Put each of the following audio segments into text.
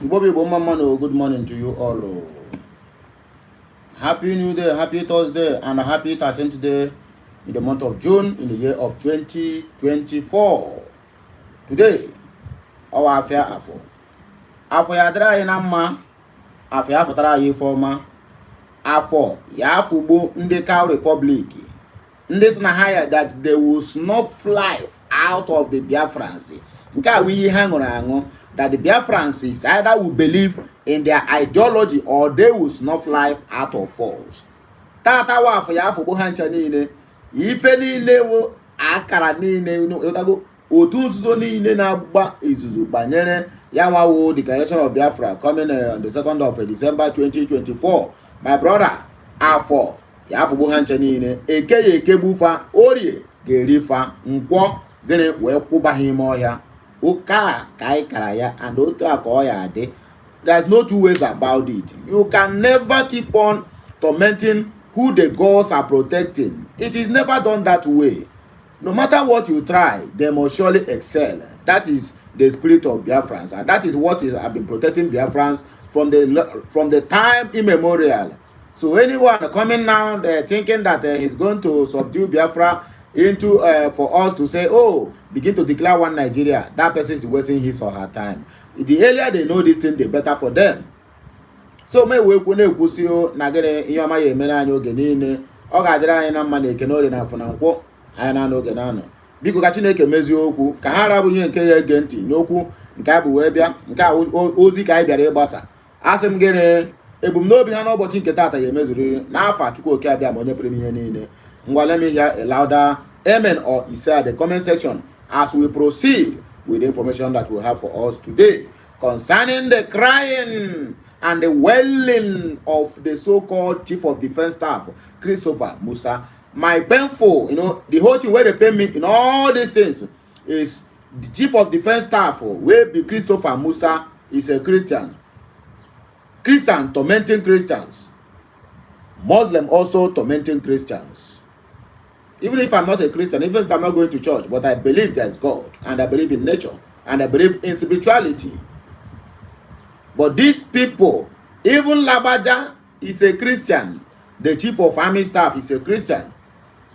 Good morning to you all. Oh. Happy New Day, happy Thursday, and a happy 13th day in the month of June in the year of 2024. Today, our affair afọ. Afọ ya dara anyị na mma, afọ ya fụtara anyị ifeọma. Afọ ya afụgbo ndị Cow Republic. Ndị sị na ha ya that they will not fly out of the Biafrans. Nke a wụ ihe ha ṅụrụ aṅụ. That the Biafrans either will believe in their ideology or they will snuff life out of force. Tata wafọ ya afọ ha ncha niile ife niile wo akara niile otu nzuzo niile na-agba izuzu banyere ya nwawo declaration of Biafra coming on the 2nd of December 2024. My brother afọ ya afọ ha ncha niile eke ya ekegbufa orie ga-erifa nkwọ gịnị wee kwụba ha ime ọhịa. Uka kai karaya and otu. There's no two ways about it. You can never keep on tormenting who the gods are protecting. It is never done that way. No matter what you try, they must surely excel. That is the spirit of Biafrans, and that is what have been protecting Biafrans from the time immemorial. So anyone coming now thinking that he's going to subdue Biafra into for us to say, oh, begin to declare one Nigeria, that person is wasting his or her time. The earlier they know this thing, the better for them. So me we kwune kwusio na gere ihe ọma ya emere anyị oge niile ọ ga-adịrị anyị na mma na ekene ori na afọ na nkwọ anyị na n'oge na anọ. Biko ka Chineke mezie okwu ka ha rabụ ihe nke ya ege ntị n'okwu nke abụ wee bịa nke ozi ka anyị bịara ịgbasa. Asị m gịnị ebumnobi ha n'ụbọchị nke taata ya emezuriri n'afọ Chukwu oke abịa ma onye pụrụ ihe niile. Let me hear a louder amen or isa at the comment section as we proceed with the information that we have for us today concerning the crying and the wailing of the so-called Chief of Defense Staff, Christopher MUSA. My painful, the whole thing where they pay me in all these things is the Chief of Defense Staff, where be Christopher MUSA, is a Christian tormenting Christians. Muslim also tormenting Christians. Even if I'm not a Christian, even if I'm not going to church, but I believe there's God, and I believe in nature, and I believe in spirituality. But these people, even Labaja is a Christian. The chief of army staff is a Christian.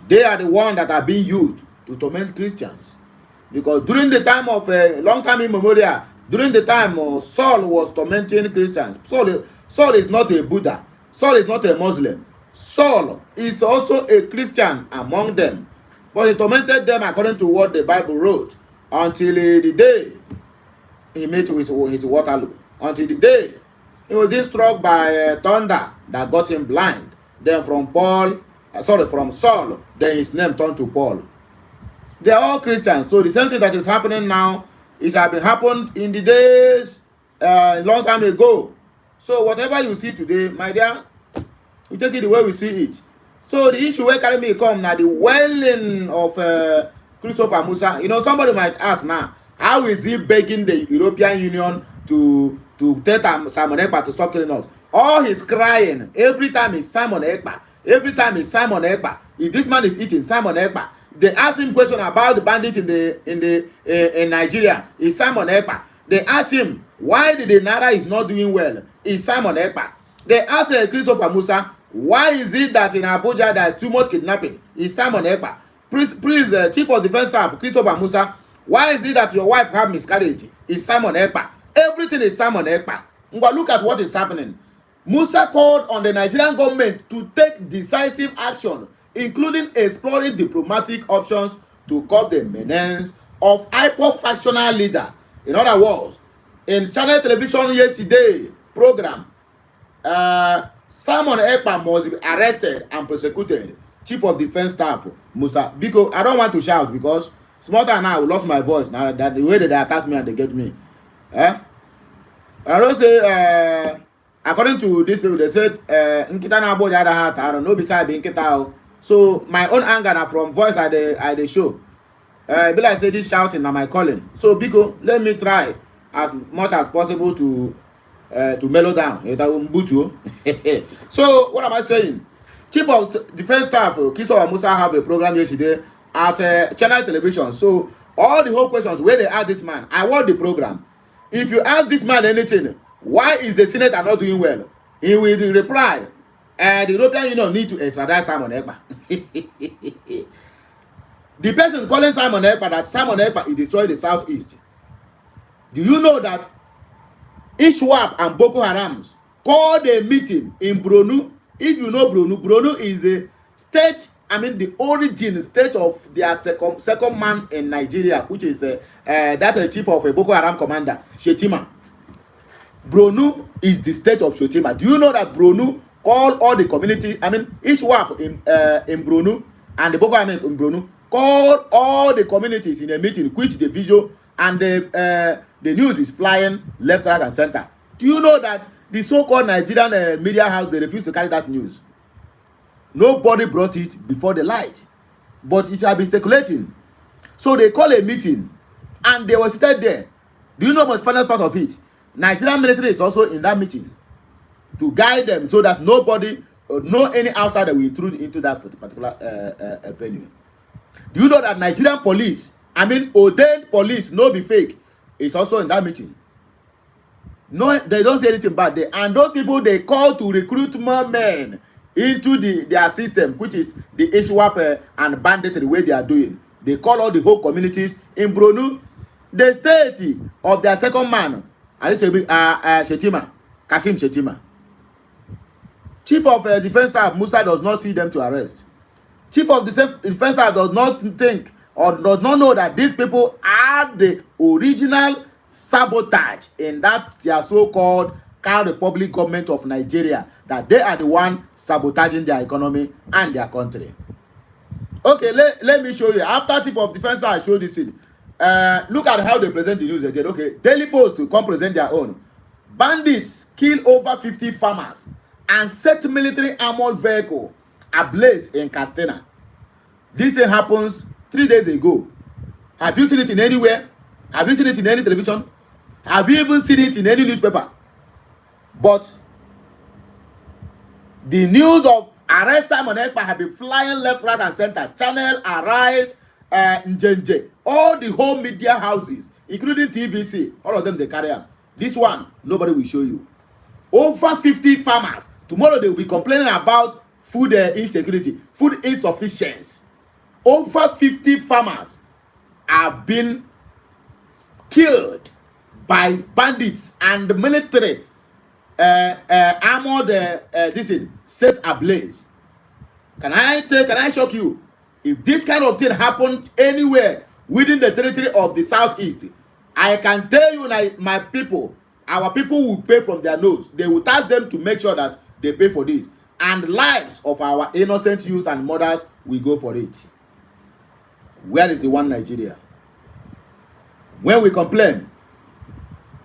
They are the ones that are being used to torment Christians. Because during the time of a long time immemorial, during the time Saul was tormenting Christians. Saul is not a Buddha. Saul is not a Muslim. Saul is also a Christian among them, but he tormented them according to what the Bible wrote until the day he met with his Waterloo. Until the day he was struck by thunder that got him blind. Then from Saul, then his name turned to Paul. They are all Christians. So the same thing that is happening now is happened in the days a long time ago. So whatever you see today, my dear, we take it the way we see it. So the issue where carry me come now, the wailing of Christopher MUSA. Somebody might ask now, how is he begging the European Union to tell Simon Ekpa to stop killing us? All his crying every time is Simon Ekpa. Every time is Simon Ekpa. If this man is eating Simon Ekpa, they ask him question about the bandits in Nigeria. Is Simon Ekpa. They ask him why the Naira is not doing well. Is Simon Ekpa. They ask Christopher MUSA, why is it that in Abuja there is too much kidnapping? Is Simon Ekpa. Please, Chief of Defense Staff, Christopher MUSA, why is it that your wife have miscarriage? Is Simon Ekpa. Everything is Simon Ekpa. But look at what is happening. MUSA called on the Nigerian government to take decisive action, including exploring diplomatic options to curb the menace of hyper-factional leader. In other words, in channel television yesterday program, Simon Ekpa must be arrested and prosecuted. Chief of Defense Staff MUSA. Because I don't want to shout because small time now I lost my voice now that the way that they attack me and they get me. I don't say according to these people they said Nkita na abo jada hat I don't know beside being Nkita. So my own anger now from voice at the show. Be like say this shouting na my calling. So Biko, let me try as much as possible to mellow down. So what am I saying? Chief of Defense Staff Christopher MUSA have a program yesterday at channel television. So all the whole questions where they ask this man, I watch the program. If you ask this man anything, Why is the senator not doing well? He will reply, the European Union need to extradite Simon Ekpa. The person calling Simon Ekpa that Simon Ekpa is destroying the southeast. Do you know that ISWAP and Boko Harams called a meeting in Bronu? If you know Bronu, Bronu is a state, I mean the origin state of their second man in Nigeria, which is that chief of a Boko Haram commander, Shetima. Bronu is the state of Shetima. Do you know that Bronu called all the community, I mean ISWAP in Bronu and the Boko Haram in Bronu, called all the communities in a meeting, which the visual and the news is flying left, right, and center. Do you know that the so-called Nigerian media house, they refuse to carry that news? Nobody brought it before the light, but it has been circulating. So they call a meeting, and they were seated there. Do you know what's the final part of it? Nigerian military is also in that meeting to guide them so that nobody, no any outsider will intrude into that particular venue. Do you know that Nigerian police, I mean ordained police, no be fake, is also in that meeting? No, they don't say anything bad there. And those people, they call to recruit more men into their system, which is the ISWAP and banditry way they are doing. They call all the whole communities in Bronu, the state of their second man, Shetima, Kashim Shetima. Chief of defense staff MUSA does not see them to arrest. Chief of the defense staff does not think or does not know that these people are the original sabotage in that their so-called Car Republic government of Nigeria, that they are the one sabotaging their economy and their country. Okay, let me show you. After Chief of Defense, I show this thing. Look at how they present the news again. Okay, Daily Post to come present their own. Bandits kill over 50 farmers and set military armored vehicle ablaze in Castena. This thing happens 3 days ago. Have you seen it in anywhere? Have you seen it in any television? Have you even seen it in any newspaper? But the news of arrest Simon Ekpa have been flying left, right, and center. Channel, Arise, Njenje, all the whole media houses, including TVC, all of them they carry out. This one, nobody will show you. Over 50 farmers. Tomorrow they will be complaining about food insecurity, food insufficiency. Over 50 farmers have been killed by bandits and the military armored this is set ablaze. Can I shock you? If this kind of thing happened anywhere within the territory of the southeast, I can tell you that my people, our people will pay from their nose. They will task them to make sure that they pay for this, and lives of our innocent youth and mothers will go for it. Where is the one Nigeria? When we complain,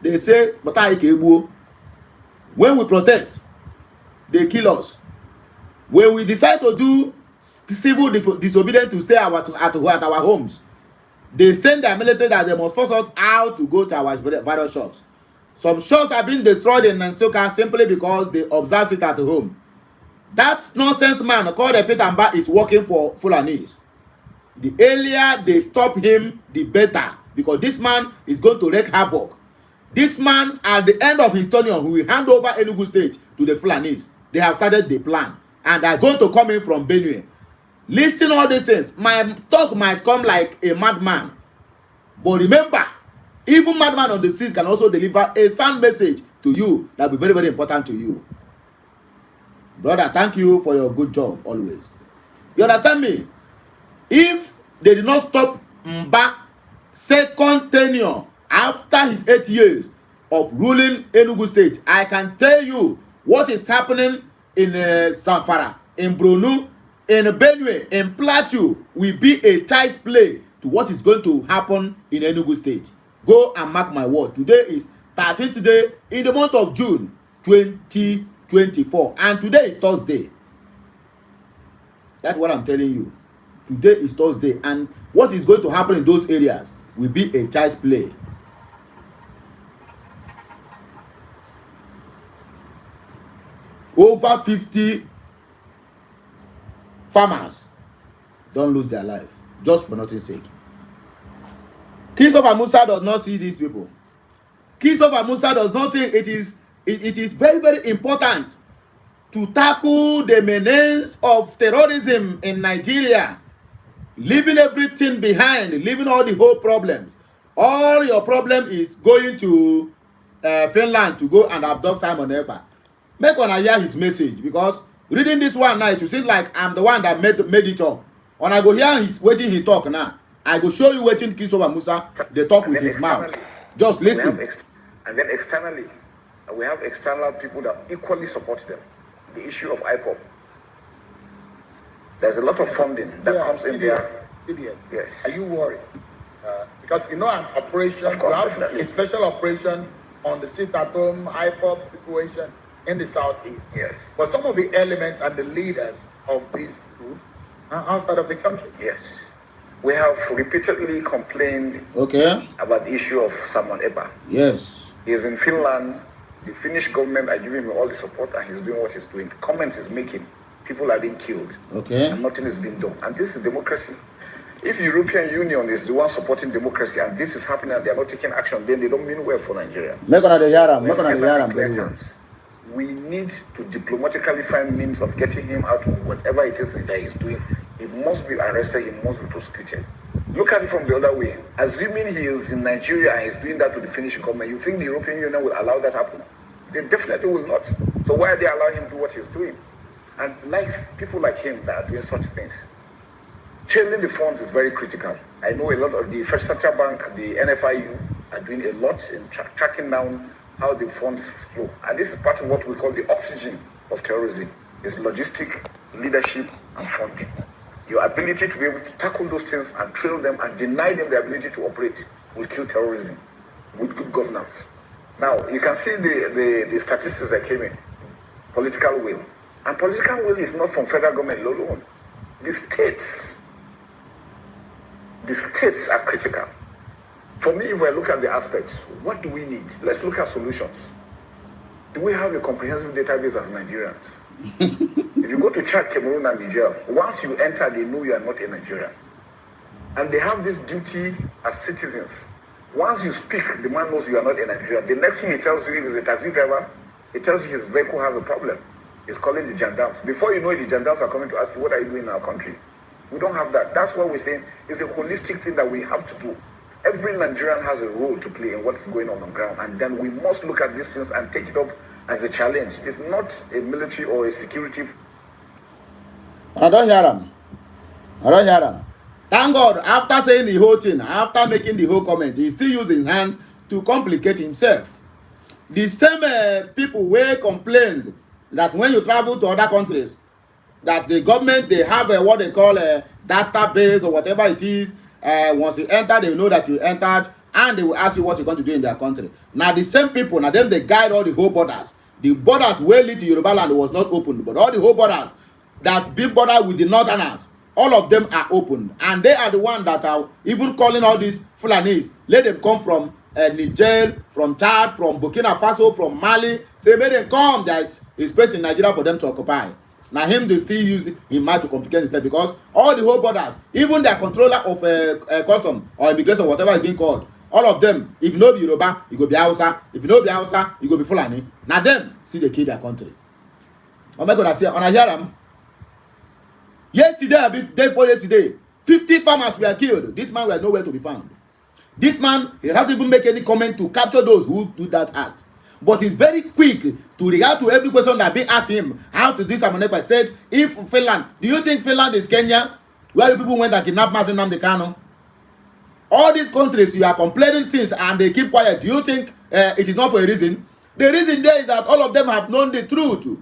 they say, but I can't. When we protest, they kill us. When we decide to do civil disobedience to stay at our homes, they send their military that they must force us out to go to our various shops. Some shops have been destroyed in Nansoka simply because they observed it at home. That nonsense man called Peter Mba is working for Fulanese. The earlier they stop him, the better, because this man is going to wreak havoc. This man, at the end of his tenure, who will hand over Enugu State to the Fulanese. They have started the plan, and they are going to come in from Benue. Listen all these things. My talk might come like a madman, but remember, even madman on the seas can also deliver a sound message to you that will be very, very important to you. Brother, thank you for your good job always. You understand me? If they did not stop Mba second tenure after his 8 years of ruling Enugu State, I can tell you what is happening in Zamfara, in Bronu, in Benue, in Plateau will be a child's play to what is going to happen in Enugu State. Go and mark my word. Today is 13th today in the month of June 2024, and today is Thursday. That's what I'm telling you. Today is Thursday, and what is going to happen in those areas will be a child's play. Over 50 farmers don't lose their life just for nothing's sake. Christopher Musa does not see these people. Christopher Musa does not think it is it is very, very important to tackle the menace of terrorism in Nigeria, leaving everything behind, leaving all the whole problems. All your problem is going to Finland to go and abduct Simon Ekpa. Make one hear his message, because reading this one now, it will seem like I'm the one that made it up. When I go hear his waiting he talk now, I go show you waiting Christopher Musa they talk with his mouth. Just listen. And then externally, we have external people that equally support them. The issue of IPOP. There's a lot of funding that comes in there. Yes. Are you worried? Because you know an operation, of course, you have a special operation on the sit-at-home IPOP situation in the southeast. Yes. But some of the elements and the leaders of this group are outside of the country. Yes. We have repeatedly complained about the issue of Simon Ekpa. Yes. He's in Finland. The Finnish government are giving him all the support, and he's doing what he's doing. The comments he's making, people are being killed. And nothing is being done. And this is democracy. If the European Union is the one supporting democracy and this is happening and they are not taking action, then they don't mean well for Nigeria. We need to diplomatically find means of getting him out of whatever it is that he's doing. He must be arrested, he must be prosecuted. Look at it from the other way. Assuming he is in Nigeria and he's doing that to the Finnish government, you think the European Union will allow that happen? They definitely will not. So why are they allowing him to do what he's doing? And people like him that are doing such things, changing the funds is very critical. I know a lot of the First Central Bank, the NFIU, are doing a lot in tracking down how the funds flow. And this is part of what we call the oxygen of terrorism, is logistic, leadership, and funding. Your ability to be able to tackle those things and trail them and deny them the ability to operate will kill terrorism with good governance. Now, you can see the statistics that came in. Political will. And political will is not from federal government alone. The states are critical. For me, if I look at the aspects, what do we need? Let's look at solutions. Do we have a comprehensive database as Nigerians? If you go to Chad, Cameroon, and Niger, once you enter, they know you are not a Nigerian. And they have this duty as citizens. Once you speak, the man knows you are not a Nigerian. The next thing he tells you, if he's a taxi driver, he tells you his vehicle has a problem. He's calling the gendarmes. Before you know it, the gendarmes are coming to ask you, what are you doing in our country? We don't have that. That's what we're saying. It's a holistic thing that we have to do. Every Nigerian has a role to play in what's going on ground. And then we must look at these things and take it up as a challenge. It's not a military or a security. I don't hear them. Thank God, after saying the whole thing, after making the whole comment, he's still using his hand to complicate himself. The same people will complain that when you travel to other countries, that the government, they have what they call a database or whatever it is. Once you enter, they know that you entered, and they will ask you what you're going to do in their country. Now, the same people, now them, they guide all the whole borders. The borders where lead to Yoruba land was not open, but all the whole borders that big border with the northerners, all of them are open. And they are the ones that are even calling all these Fulanis. Let them come from Niger, from Chad, from Burkina Faso, from Mali. Say, may they come. There is a space in Nigeria for them to occupy. Now, him, they still use him to complicate himself, because all the whole borders, even their controller of custom or immigration, whatever it's being called, all of them, if you know be Yoruba, you go be Hausa. If you know be Hausa, you go be Fulani. Now, them, see they kill their country. Oh my God, I say, on I hear them. Yesterday, day before yesterday, 50 farmers were killed. This man was nowhere to be found. This man, he hasn't even make any comment to capture those who do that act. But he's very quick to react to every question that be asked him. How to this Amon Ekpa said, if Finland, do you think Finland is Kenya? Where the people went and kidnapped Martin Nnamdi Kanu? All these countries, you are complaining things and they keep quiet. Do you think it is not for a reason? The reason there is that all of them have known the truth.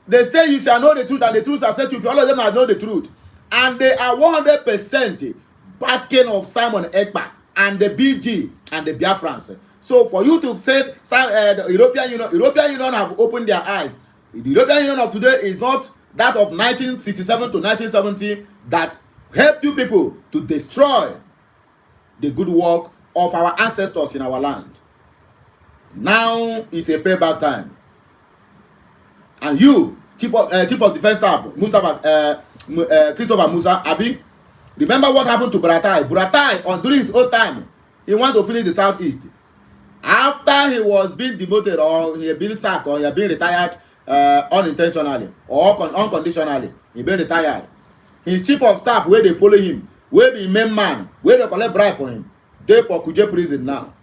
They say you shall know the truth, and the truth shall set you free. All of them have known the truth. And they are 100% backing of Simon Ekpa and the BG and the Biafrans. So for you to say the European Union have opened their eyes. The European Union of today is not that of 1967 to 1970 that helped you people to destroy the good work of our ancestors in our land. Now is a payback time. And you, Chief of Defense Staff, Christopher Musa, Abi, remember what happened to Buratai? Buratai, during his own time, he wanted to finish the Southeast. After he was being demoted or he had been sacked or he had been retired unintentionally or unconditionally, he been retired. His chief of staff, where they follow him, where be main man, where they collect bribe for him, they for Kuje prison now.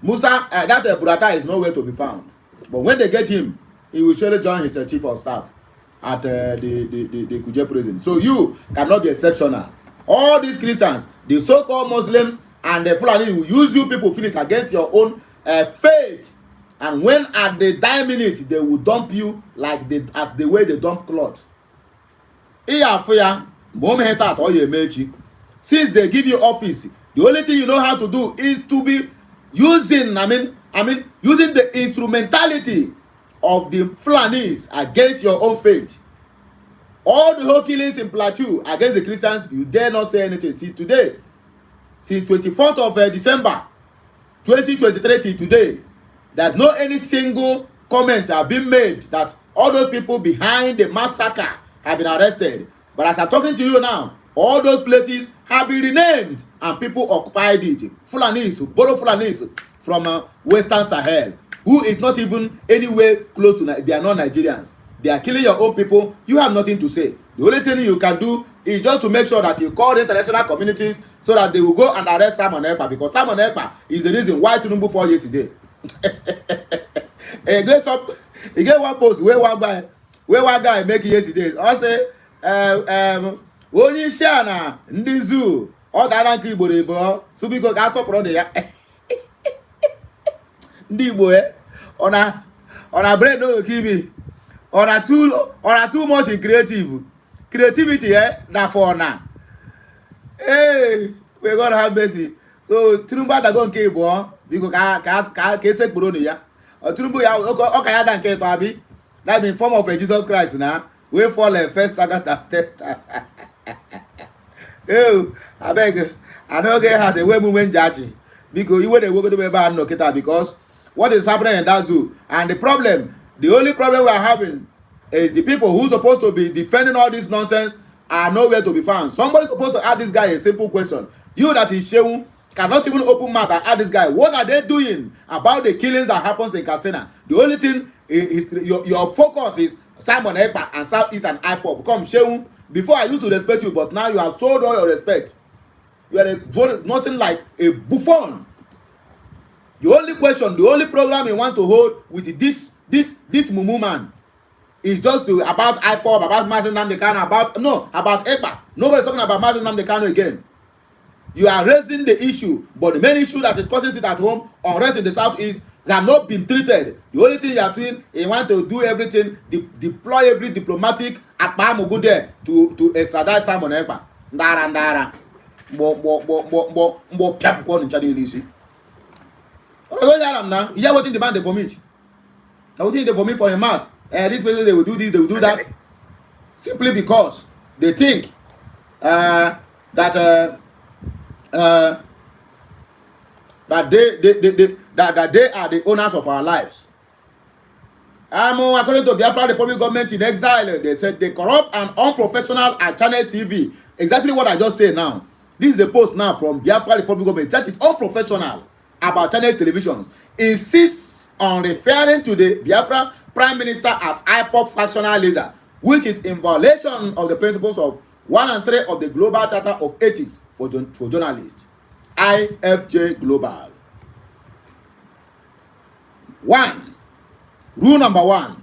Musa, that Burata is nowhere to be found. But when they get him, he will surely join his chief of staff at the Kuje prison. So you cannot be exceptional. All these Christians, the so-called Muslims, and the Fulani will use you people finish against your own faith. And when at the dying minute, they will dump you like as the way they dump cloth. Since they give you office, the only thing you know how to do is to be using, using the instrumentality of the Fulanis against your own faith. All the whole killings in Plateau against the Christians, you dare not say anything. See, today, since 24th of December 2023 till today, there's no any single comment have been made that all those people behind the massacre have been arrested. But as I'm talking to you now, all those places have been renamed and people occupied it. Fulanis, Bodo Fulanis from Western Sahel, who is not even anywhere close to, they are not Nigerians. They are killing your own people. You have nothing to say. The only thing you can do is just to make sure that you call the international communities so that they will go and arrest Simon Ekpa, because Simon Ekpa is the reason why Tinubu fought yesterday. He get one post where one guy make yesterday. I say, onye isi ana ndị zoo ọ dara nke Igbo ebo so biko ga asọpụrụ ndị ya ndị Igbo ona brain no kibi ona too much in creativity na for na we gonna have mercy. So Tinubu da go nke Igbo biko ka esekpuru ndị ya Tinubu ya ọ ka ya da nke to abi that in form of a Jesus Christ na we fall first Sagat. I beg, I don't get how the way movement judging because you will go to the no kita, because what is happening in that zoo, and the only problem we are having is the people who supposed to be defending all this nonsense are nowhere to be found. Somebody supposed to ask this guy a simple question. You that is Shehu cannot even open mouth and ask this guy, what are they doing about the killings that happens in Castina? The only thing is your focus is Simon Ekpa and Southeast and IPOP. Come, Shehu, before I used to respect you, but now you have sold all your respect. You are nothing like a buffoon. The only question, the only program you want to hold with this Mumu man is just about IPOP, about Mazen Namdekano, about Ekpa. Nobody's talking about Mazen Namdekano again. You are raising the issue, but the main issue that is causing it at home, unrest in the Southeast, they have not been treated. The only thing you are doing, you want to do everything, deploy every diplomatic akpa go there to extradite Simon Ekpa. Ndara. Mbo piap ko ncha dey lisi. Oro go yaram na, you hear wetin the man dey vomit. Na wetin dey vomit for him mouth. This person they will do this, they will do that. Simply because they think that they are the owners of our lives. According to Biafra Republic government in exile, they said they corrupt and unprofessional at Channel TV. Exactly what I just said now. This is the post now from Biafra Republic government. That is unprofessional about Channel televisions. Insists on referring to the Biafra Prime Minister as IPOP factional leader, which is in violation of the principles of 1 and 3 of the Global Charter of Ethics for Journalists. IFJ Global. 1. Rule number 1.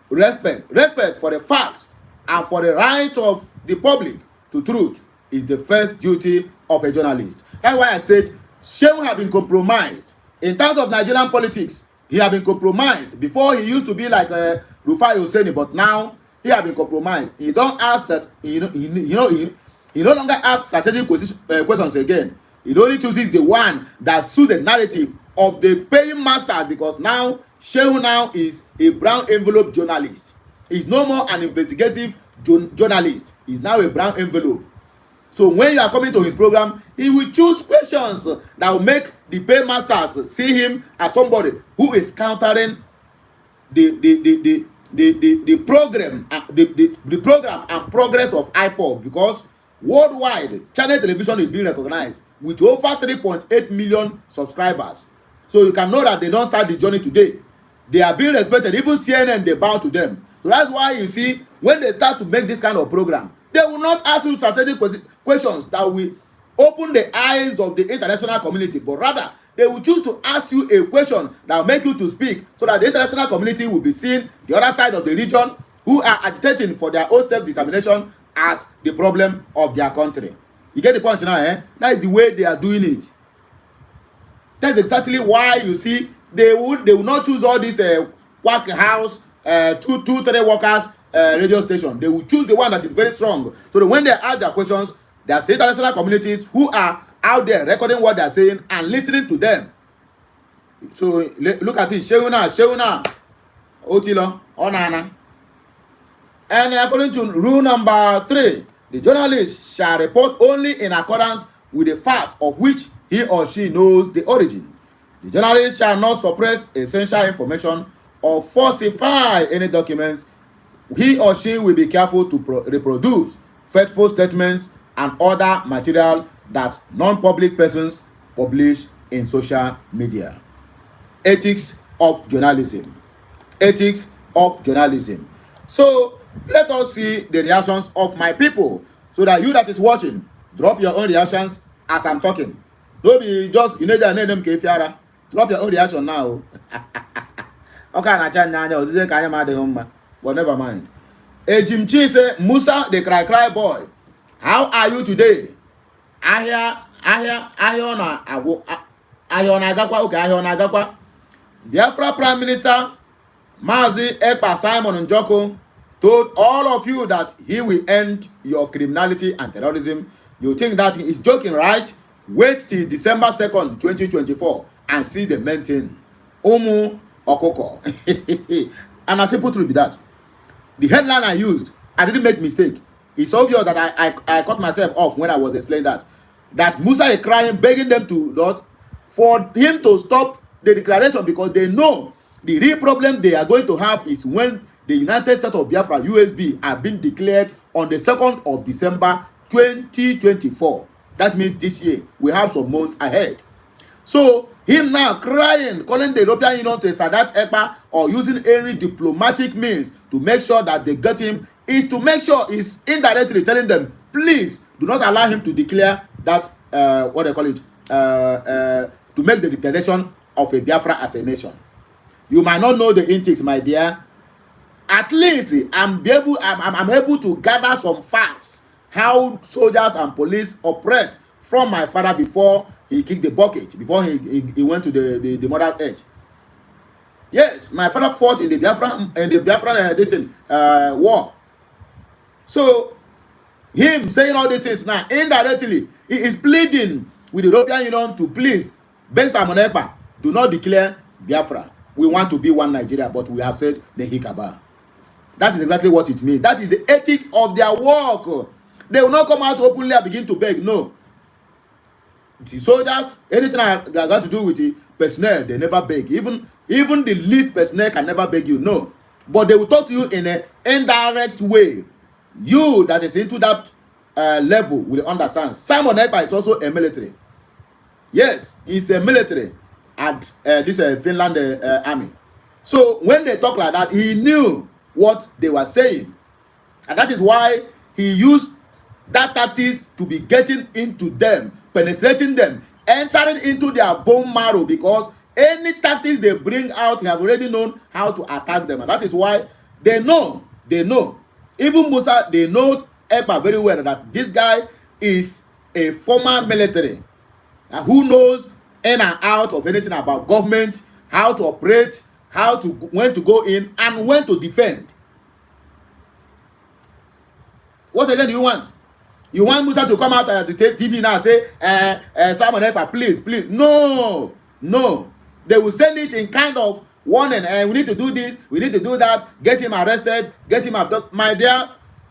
Respect. Respect for the facts and for the right of the public to truth is the first duty of a journalist. That's why I said Shehu have been compromised. In terms of Nigerian politics, he have been compromised. Before he used to be like Rufai Hosseini, but now he have been compromised. He don't ask that, he no longer asks strategic questions again. He only chooses the one that suits the narrative of the paying master, because now Shehu now is a brown envelope journalist. He's no more an investigative journalist. He's now a brown envelope. So when you are coming to his program, he will choose questions that will make the paymasters see him as somebody who is countering the program and progress of IPOP, because worldwide Channel television is being recognized with over 3.8 million subscribers. So you can know that they don't start the journey today. They are being respected. Even CNN, they bow to them. So that's why you see, when they start to make this kind of program, they will not ask you strategic questions that will open the eyes of the international community, but rather they will choose to ask you a question that will make you to speak, so that the international community will be seeing the other side of the region who are agitating for their own self-determination as the problem of their country. You get the point now, eh? That is the way they are doing it. That's exactly why you see they will not choose all these quack house, 2-3 workers radio station. They will choose the one that is very strong. So that when they ask their questions, there are international communities who are out there recording what they are saying and listening to them. So look at it. Sheuna, Otilo, Onana. And according to rule number 3, the journalist shall report only in accordance with the facts of which he or she knows the origin. The journalist shall not suppress essential information or falsify any documents. He or she will be careful to reproduce faithful statements and other material that non-public persons publish in social media. Ethics of journalism. Ethics of journalism. So let us see the reactions of my people, so that you that is watching, drop your own reactions as I'm talking. Don't be just drop your own reaction now. Okay, but never mind. Ejimchi say, Musa the cry boy, how are you today? Ahia agakwa. Biafra Prime Minister Mazi Ekpa Simon Njoko told all of you that he will end your criminality and terrorism. You think that he is joking, right? Wait till December 2nd, 2024 and see the main thing. Omu Okoko. And as simple truth be that. The headline I used, I didn't make mistake. It's obvious that I cut myself off when I was explaining that Musa is crying, begging them to not for him to stop the declaration, because they know the real problem they are going to have is when the United States of Biafra (USB) are being declared on the 2nd of December 2024. That means this year we have some months ahead. So him now crying, calling the European Union to Sadat EKPA or using any diplomatic means to make sure that they get him, is to make sure he's indirectly telling them, please do not allow him to declare that what they call it, to make the declaration of a Biafra as a nation. You might not know the intakes, my dear. At least I'm able to gather some facts how soldiers and police operate from my father before he kicked the bucket, before he went to the mother earth. Yes, my father fought in the Biafran war. So him saying all these things now, indirectly, he is pleading with the European Union to please, based on EKPA, do not declare Biafra. We want to be one Nigeria, but we have said the Hikaba. That is exactly what it means. That is the ethics of their work. They will not come out openly and begin to beg. No. The soldiers, anything that got to do with the personnel, they never beg. Even the least personnel can never beg you. No. But they will talk to you in an indirect way. You that is into that level will understand. Simon Ekpa is also a military. Yes, he's a military at this Finland army. So when they talk like that, he knew what they were saying. And that is why he used that tactics to be getting into them, penetrating them, entering into their bone marrow, because any tactics they bring out, he have already known how to attack them. And that is why they know. Even Musa, they know EKPA very well, that this guy is a former military who knows in and out of anything about government, how to operate, when to go in and when to defend. What again do you want? You want Musa to come out to take TV now and say, Simon EKPA, please. No. They will send it in kind of warning. We need to do this, we need to do that, get him arrested, get him abducted. My dear,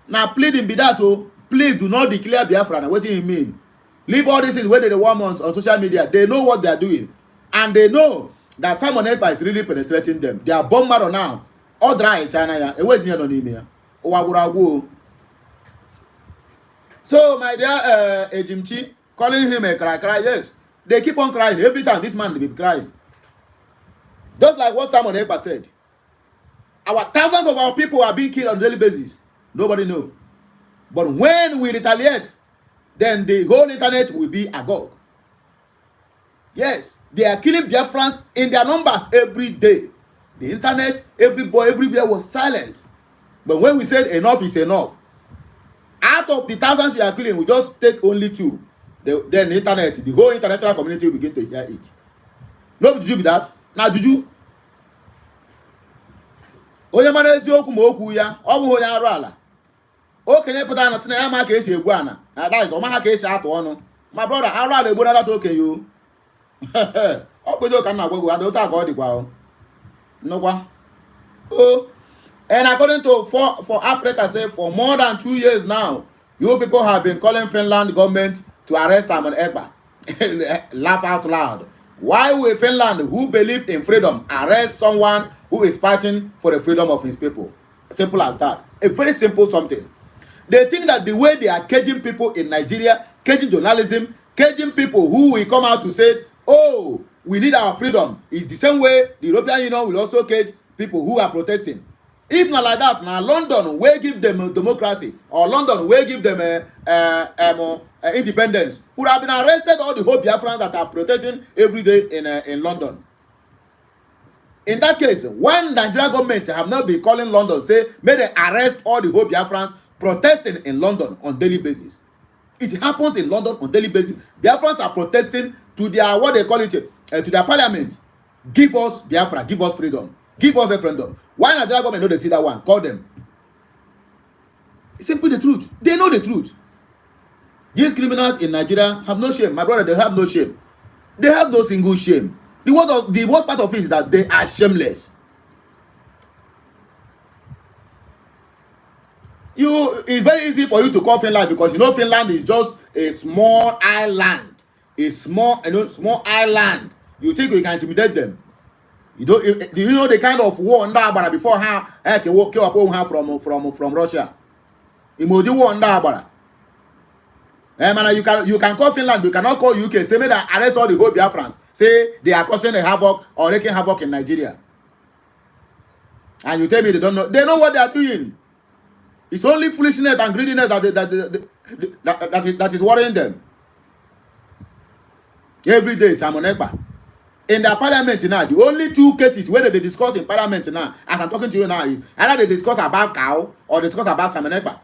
now pleading be that, oh, please do not declare Biafra. Now, what do you mean? Leave all these things where they want on social media. They know what they are doing. And they know that Simon EKPA is really penetrating them. They are bombarded now. All dry in China. So, my dear Ejimchi, calling him a cry, yes. They keep on crying. Every time this man will be crying. Just like what Simon Ekpa said. Our thousands of our people are being killed on a daily basis. Nobody knows. But when we retaliate, then the whole internet will be agog. Yes, they are killing Biafrans in their numbers every day. The internet, everywhere was silent. But when we said enough is enough, out of the thousands you are killing, we just take only 2. Then the internet, the whole international community will begin to hear it. No, did you be that? Now, did you? Onye mara eziokwu ma okwu ya, ọ bụ onye arụ ala. Okenye pụtara na sị na ya ma ka esi egwu ana. That is, ọ maha ka esi atụ ọnụ. My brother, arụ ala egbu na okenye o. Ọ bụ eziokwu ka nna gwagwu, ada otu a ka ọ dịkwa o. Nnukwa. Oh. And according to for Africa, say for more than 2 years now, you people have been calling Finland government to arrest Simon Ekpa. Laugh out loud. Why will Finland, who believe in freedom, arrest someone who is fighting for the freedom of his people? Simple as that. A very simple something. They think that the way they are caging people in Nigeria, caging journalism, caging people who will come out to say, oh, we need our freedom, is the same way the European Union will also cage people who are protesting. If not like that, now London will give them democracy, or London will give them independence, would have been arrested all the whole Biafrans that are protesting every day in London. In that case, when Nigeria government have not been calling London, say, may they arrest all the whole Biafrans protesting in London on daily basis. It happens in London on daily basis. Biafrans are protesting to their, what they call it, to their parliament. Give us Biafra, give us freedom, give us referendum. Why Nigeria government know they see that one? Call them. It's simply the truth. They know the truth. These criminals in Nigeria have no shame. My brother, they have no shame. They have no single shame. The worst part of it is that they are shameless. It's very easy for you to call Finland because you know Finland is just a small island. A small island. You think you can intimidate them? Do you know the kind of war Ndabara before her from Russia? Imodi war Ndabara. You can call Finland, you cannot call UK. Say me that arrest all the whole Biafrans. Say they are causing a havoc or wreaking havoc in Nigeria. And you tell me they don't know. They know what they are doing. It's only foolishness and greediness that is worrying them. Every day, Simon Ekpa. In the parliament now, the only 2 cases where they discuss in parliament now, as I'm talking to you now, is either they discuss about cow or they discuss about Simon Ekpa.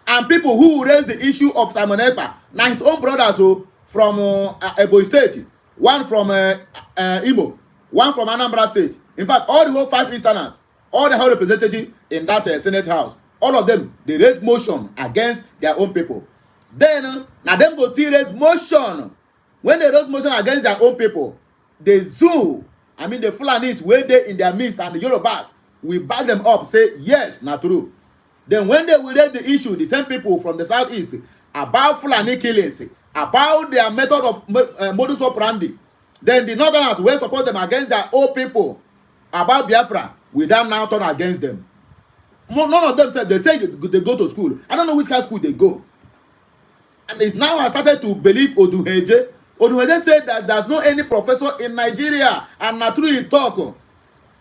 And people who raise the issue of Simon Ekpa, now his own brothers from Ebonyi State, one from Imo, one from Anambra State. In fact, all the whole 5 Easterners, all the whole representatives in that Senate House, all of them, they raise motion against their own people. Then, now them go still raise motion. When they raise motion against their own people, the Zoo, the Fulanis, where they in their midst, and the Yorubas, we back them up, say, yes, not true. Then when they will raise the issue, the same people from the southeast, about Fulani killings, about their method of modus operandi, then the northerners will support them against their own people, about Biafra, we then now turn against them. None of them said, they say they go to school. I don't know which kind of school they go. And it's now I started to believe Oduheje. Oduheje said that there's no any professor in Nigeria, and not true in talk.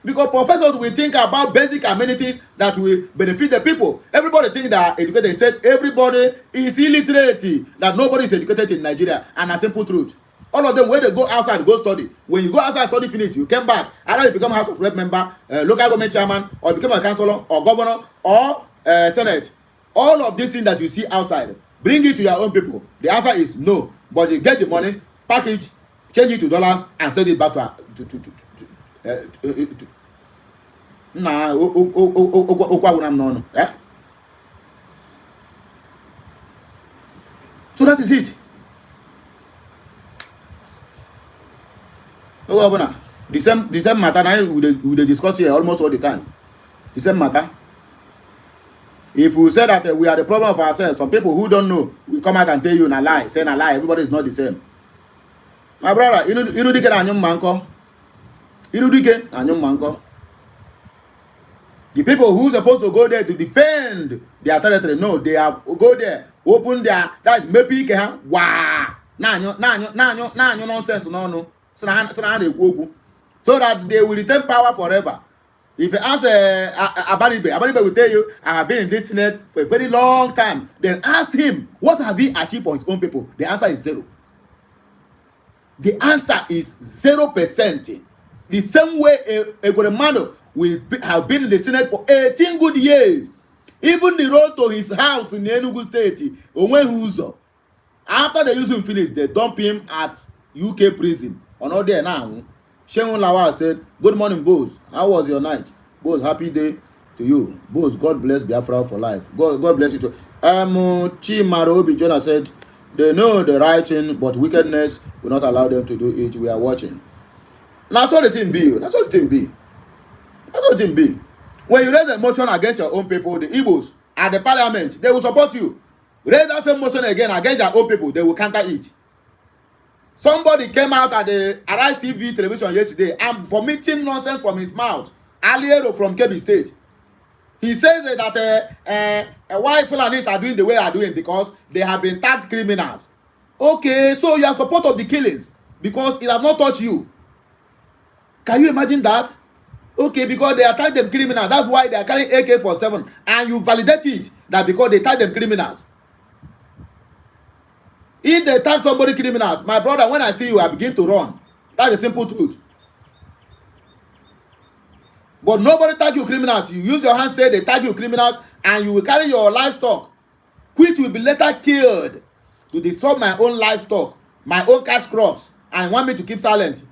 Because professors will think about basic amenities that will benefit the people. Everybody think that educated. They said everybody is illiterate, that nobody is educated in Nigeria. And a simple truth. All of them, when they go outside, go study. When you go outside, study, finish, you come back. Either you become a House of Rep member, local government chairman, or become a councillor, or governor, or Senate. All of these things that you see outside, bring it to your own people. The answer is no. But you get the money, package, change it to dollars, and send it back to so that is it. The same matter now we discuss here almost all the time. The same matter. If we say that we are the problem of ourselves, some people who don't know, we come out and tell you a lie, saying a lie. Everybody is not the same. My brother, irudike na anyum manko. Irudike na anyum manko. The people who supposed to go there to defend their territory, no, they have go there, open their, that is maybe wow, na nonsense no. So na ekwu. so that they will retain power forever. If you ask Abaribe will tell you, I have been in this Senate for a very long time. Then ask him, what have he achieved for his own people? The answer is zero. The answer is 0%. The same way a Guatemala will have been in the Senate for 18 good years. Even the road to his house in Enugu State, Onwehuzo, after they use him finish, they dump him at UK prison. On all there now, Shemun Lawal said, good morning, Boss. How was your night? Boss, happy day to you. Boss, God bless Biafra for life. God bless you too. Chimarobi Jonah said, they know the right thing, but wickedness will not allow them to do it. We are watching. That's all the thing be. That's all the thing be. That's all the thing be. When you raise a motion against your own people, the Igbos at the parliament, they will support you. Raise that same motion again against their own people, they will counter it. Somebody came out at the Arise TV television yesterday and vomiting nonsense from his mouth. Aliero from Kebbi State. He says that why Fulanis are doing the way they are doing because they have been tagged criminals. Okay, so you are support of the killings because it has not touched you. Can you imagine that? Okay, because they attack them criminals. That's why they are carrying AK-47. And you validate it that because they attack them criminals. If they attack somebody criminals, my brother, when I see you, I begin to run. That's the simple truth. But nobody tag you criminals. You use your hand, say they tag you criminals, and you will carry your livestock, which will be later killed to destroy my own livestock, my own cash crops, and want me to keep silent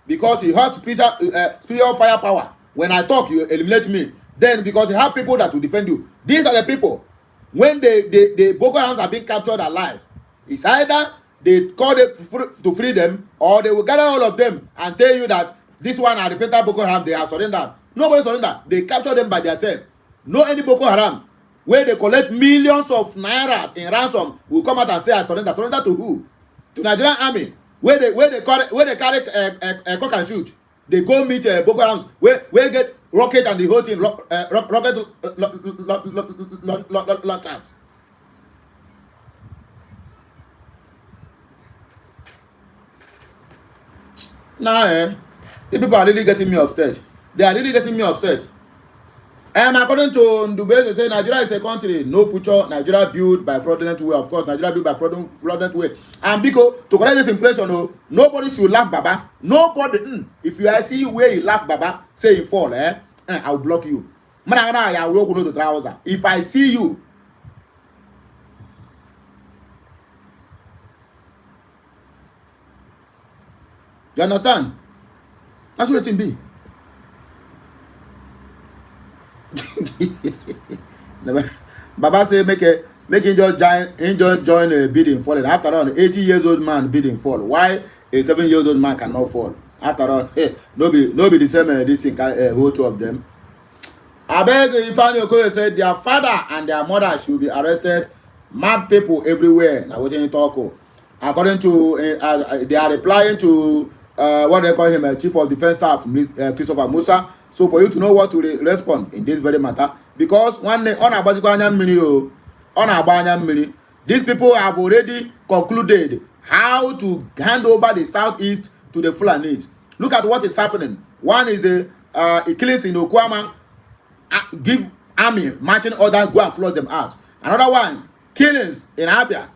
because he has spiritual firepower. When I talk, you eliminate me. Then because you have people that will defend you. These are the people. When the Boko Harams are being captured alive, it's either they call them to free them, or they will gather all of them and tell you that this one are repentant Boko Haram, they are surrendered. Nobody surrender. They capture them by themselves. No any Boko Haram where they collect millions of nairas in ransom will come out and say I surrender. Surrender to who? To Nigerian army. Where they carry cock and shoot. They go meet Boko Haram where get rocket and the whole thing rocket launchers. Now, the people are really getting me upset. They are really getting me upset. According to Ndube, they say Nigeria is a country, no future. Nigeria built by fraudulent way. Of course, Nigeria built by fraudulent way. And because to correct this impression, nobody should laugh Baba. Nobody. If you see where you laugh Baba, say you fall, I will block you. If I see you, you understand? That's what it be. Baba say make him just join a bidding falling. After all, 80 years old man bidding fall. Why a 7 years old man cannot fall? After all, no be the same. This thing whole two of them. I beg Ifeanyi Okoye said their father and their mother should be arrested. Mad people everywhere. Now what you talk? According to they are replying to what they call him, Chief of Defense Staff, Christopher Musa. So for you to know what to respond in this very matter, because one day on these people have already concluded how to hand over the southeast to the Fulanis. Look at what is happening. One is the killings in Okwama, give army marching orders, go and flood them out. Another one, killings in Abia.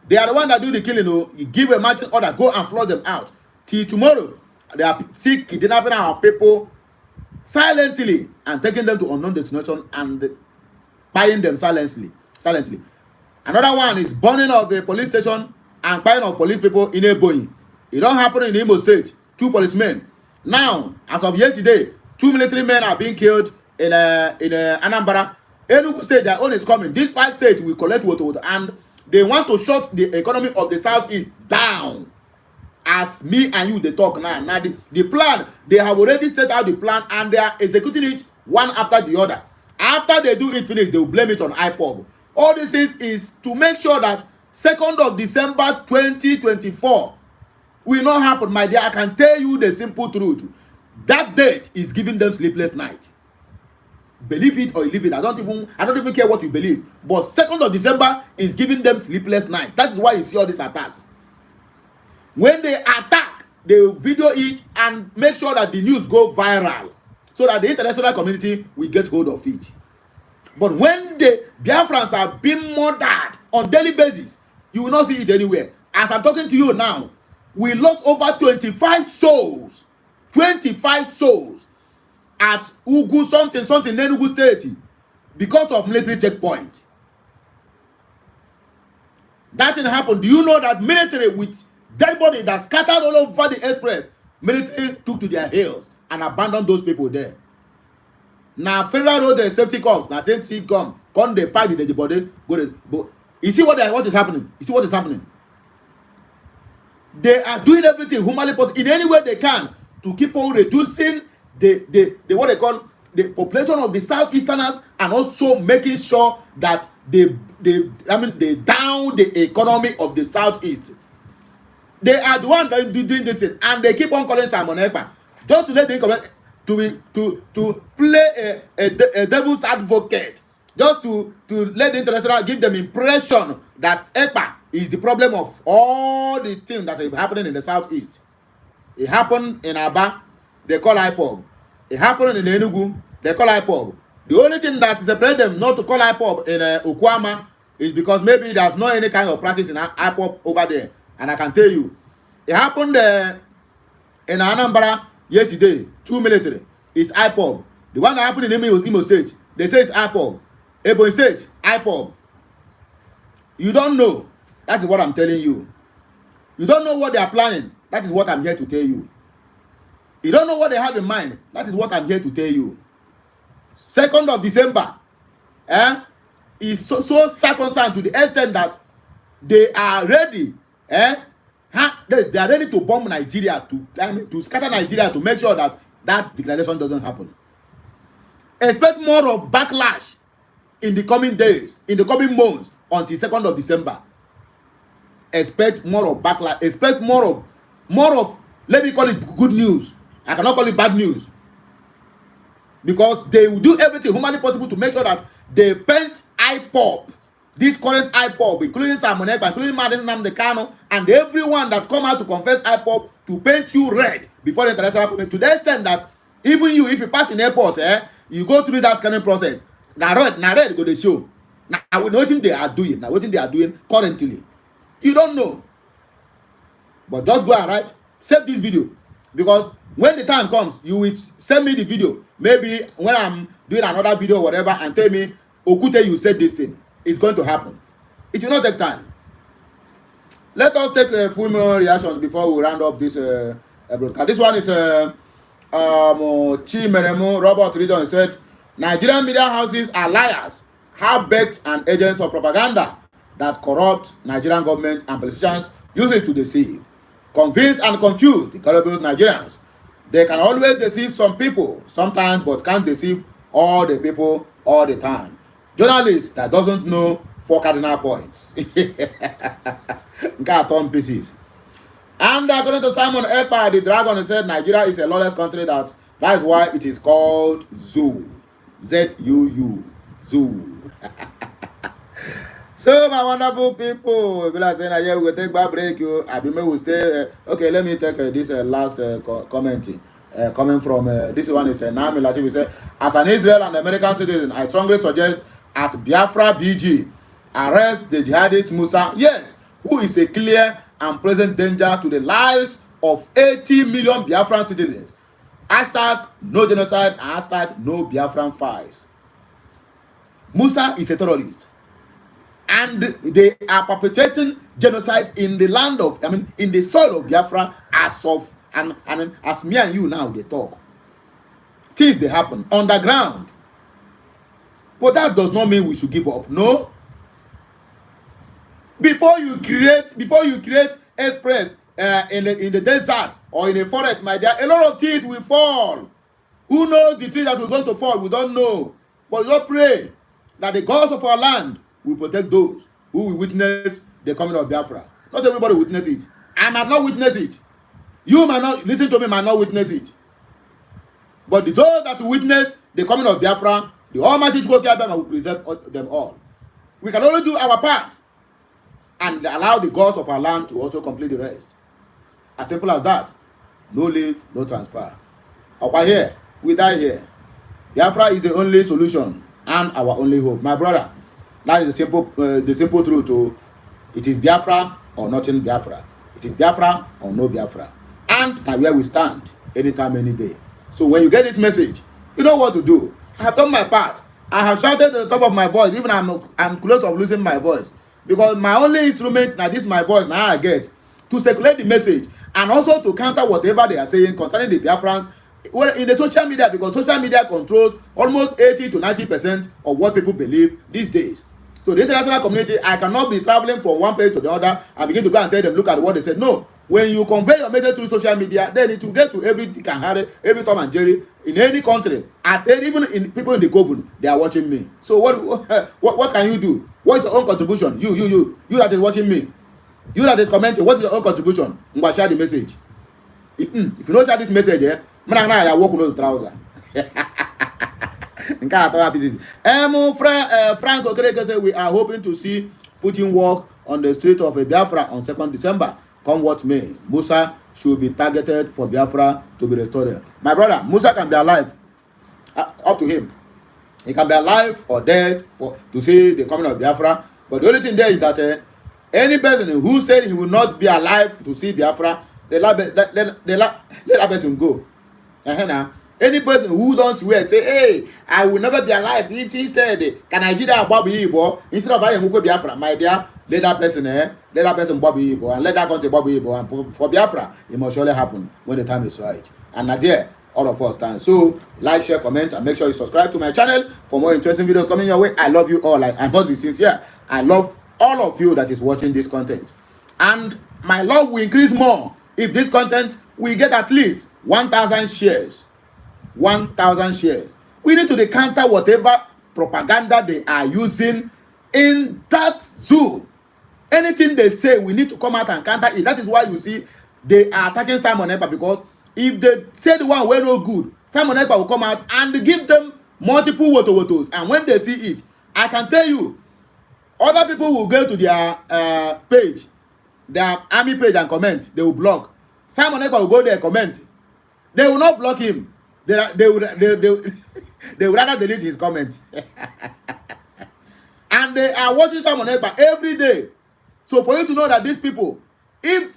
They are the one that do the killing. You give a marching order, go and flood them out. Till tomorrow, they are sick, kidnapping our people silently and taking them to unknown destination and buying them silently. Another one is burning of the police station and buying of police people in Ebonyi. It don't happen in Imo State. 2 policemen. Now, as of yesterday, 2 military men are being killed in Anambra. Enugu State, their own is coming. These 5 states will collect water, and they want to shut the economy of the southeast down. As me and you they talk now. Now the plan, they have already set out the plan and they are executing it one after the other. After they do it finish, they will blame it on IPOB. All this is to make sure that 2nd of December 2024 will not happen, my dear. I can tell you the simple truth. That date is giving them sleepless night. Believe it or leave it. I don't even care what you believe. But 2nd of December is giving them sleepless night. That is why you see all these attacks. When they attack, they will video it and make sure that the news go viral so that the international community will get hold of it. But when the Biafrans are being murdered on daily basis, you will not see it anywhere. As I'm talking to you now, we lost over 25 souls. 25 souls at Ugu something Enugu State because of military checkpoint. That thing happened. Do you know that military with dead body that scattered all over the express, military took to their heels and abandoned those people there? Now federal road safety comes. Now safety come the pipe the body go to, but you see what is happening? You see what is happening? They are doing everything humanly possible in any way they can to keep on reducing the what they call the population of the southeasterners, and also making sure that they down the economy of the southeast. They are the one that doing this thing, and they keep on calling Simon Ekpa just to let them to play a devil's advocate, just to let the international give them impression that EKPA is the problem of all the things that are happening in the southeast. It happened in Aba, they call IPOB. It happened in Enugu, they call IPOB. The only thing that separates them not to call IPOB in Okwama is because maybe there's no any kind of practice in IPOB over there. And I can tell you, it happened in Anambra yesterday, 2 military. It's IPOB. The one that happened in Imo State, they say it's IPOB. Ebonyi State, IPOB. You don't know. That is what I'm telling you. You don't know what they are planning. That is what I'm here to tell you. You don't know what they have in mind. That is what I'm here to tell you. 2nd of December is so circumcised to the extent that they are ready. They are ready to bomb Nigeria, to scatter Nigeria, to make sure that that declaration doesn't happen. Expect more of backlash in the coming days, in the coming months, until 2nd of December. Expect more of backlash. Expect more of, let me call it good news. I cannot call it bad news. Because they will do everything humanly possible to make sure that they paint IPOB, this current IPOB, including Simon Ekpa, including Madison Namdekano, and everyone that come out to confess IPOB, to paint you red before the international community, to the extent that even you, if you pass in airport, you go through that scanning process. Now red go to show. Now what they are doing, currently. You don't know. But just go and write, save this video. Because when the time comes, you will send me the video. Maybe when I'm doing another video or whatever, and tell me, Okute, you said this thing. It's going to happen. It will not take time. Let us take a full reactions before we round up this broadcast. This one is Chi Meremu Robert Region said, Nigerian media houses are liars, half-baked and agents of propaganda that corrupt Nigerian government and politicians use it to deceive, convince and confuse the gullible Nigerians. They can always deceive some people sometimes, but can't deceive all the people all the time. Journalists that doesn't know 4 cardinal points. Pieces. And according to Simon Ekpa, the dragon, said Nigeria is a lawless country. That is why it is called Zoo. Z-U-U. Zoo. So my wonderful people, we will take back break. Abime will stay. Okay, let me take this last comment. Coming from this one is Nami Latif. We say, as an Israel and American citizen, I strongly suggest at Biafra BG arrest the jihadist MUSA. Yes, who is a clear and present danger to the lives of 80 million Biafran citizens. Hashtag no genocide and hashtag no Biafran files. MUSA is a terrorist. And they are perpetrating genocide in the land of, in the soil of Biafra as of, and as me and you now, they talk. Things they happen underground. But that does not mean we should give up. No. Before you create express in the desert or in a forest, my dear, a lot of things will fall. Who knows the tree that is going to fall? We don't know. But we don't pray that the gods of our land will protect those who will witness the coming of Biafra. Not everybody will witness it. I might not witness it. You might not, listen to me, might not witness it. But those that will witness the coming of Biafra, the Almighty God will preserve them all. We can only do our part and allow the gods of our land to also complete the rest. As simple as that. no leave, no transfer. Over here, we die here. Biafra is the only solution and our only hope. My brother, that is the simple truth. Oh. It is Biafra or nothing Biafra. It is Biafra or no Biafra. And now where we stand, anytime, any day. So when you get this message, you know what to do. I have done my part. I have shouted at the top of my voice, even I'm close of losing my voice. Because my only instrument, now this is my voice, now I get, to circulate the message, and also to counter whatever they are saying concerning the Biafrans, well, in the social media, because social media controls almost 80 to 90% of what people believe these days. So the international community, I cannot be traveling from one place to the other and begin to go and tell them, look at what they said. No. When you convey your message through social media, then it will get to every Dick and Harry, every Tom and Jerry, in any country. Even in people in the coven, they are watching me. So what can you do? What is your own contribution? You that is watching me. You that is commenting, what is your own contribution? I'm going to share the message. If you don't share this message, I walk with no trouser. Frank Okereke said, we are hoping to see Putin walk on the street of Biafra on 2nd December. Come what may, MUSA should be targeted for Biafra to be restored. My brother, MUSA can be alive. Up to him. He can be alive or dead to see the coming of Biafra. But the only thing there is that any person who said he will not be alive to see Biafra, let that person go. Any person who don't swear, say, hey, I will never be alive. Instead, can I do that Bobby Ibo? Instead of buying Huko Biafra, my dear, let that person Bobby Ibo, and let that country Bobby Ibo. And for Biafra, it must surely happen when the time is right. And now there, all of us stand. So, like, share, comment, and make sure you subscribe to my channel for more interesting videos coming your way. I love you all. I must be sincere. I love all of you that is watching this content. And my love will increase more if this content will get at least 1,000 shares. 1,000 shares. We need to counter whatever propaganda they are using in that zoo. Anything they say, we need to come out and counter it. That is why you see they are attacking Simon Ekpa, because if they say the one were no good, Simon Ekpa will come out and give them multiple wotos. And when they see it, I can tell you, other people will go to their page, their army page, and comment. They will block. Simon Ekpa will go there and comment. They will not block him. They would rather delete his comment. And they are watching Simon Ekpa every day. So for you to know that these people, if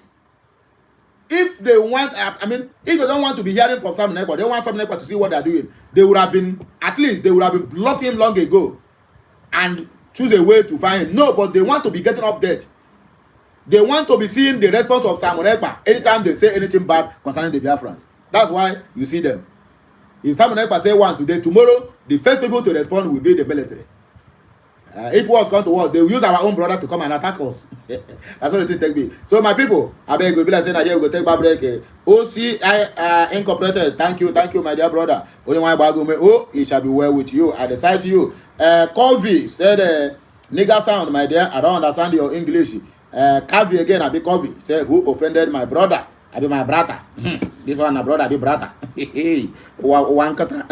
they want, if they don't want to be hearing from Simon Ekpa, they want Simon Ekpa to see what they are doing, they would have been blocked him long ago and choose a way to find him. No, but they want to be getting updates. They want to be seeing the response of Simon Ekpa anytime they say anything bad concerning the Biafrans. That's why you see them. If Simon Ekpa say one today, tomorrow, the first people to respond will be the military. If wars come to war, they will use our own brother to come and attack us. That's what the thing take me. So my people, I beg you, be like saying that here we go take back break. OCI Incorporated, thank you, my dear brother. Only one bagume. Oh, it shall be well with you. I decide to you. Covey said, nigger sound, my dear. I don't understand your English. Covey again, I be Covey. Say, who offended my brother? I be my brother. This one, my brother, I be brother. One kata.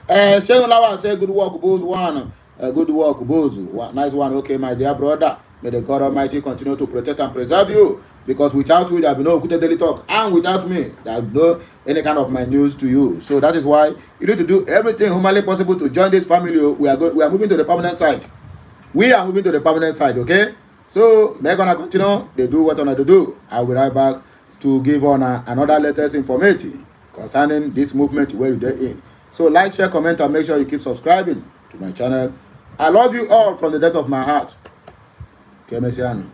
Lawa say, good work, both one. Good work, Bozu. Nice one. Okay, my dear brother. May the God Almighty continue to protect and preserve you. Because without you, there will be no good daily talk. And without me, there will be no any kind of my news to you. So that is why you need to do everything humanly possible to join this family. We are moving to the permanent site. We are moving to the permanent site, okay? So, they're going to continue. They do what they want to do. I will be right back to give on another latest information concerning this movement where you're in. So, like, share, comment, and make sure you keep subscribing to my channel. I love you all from the depth of my heart. Kemesiano.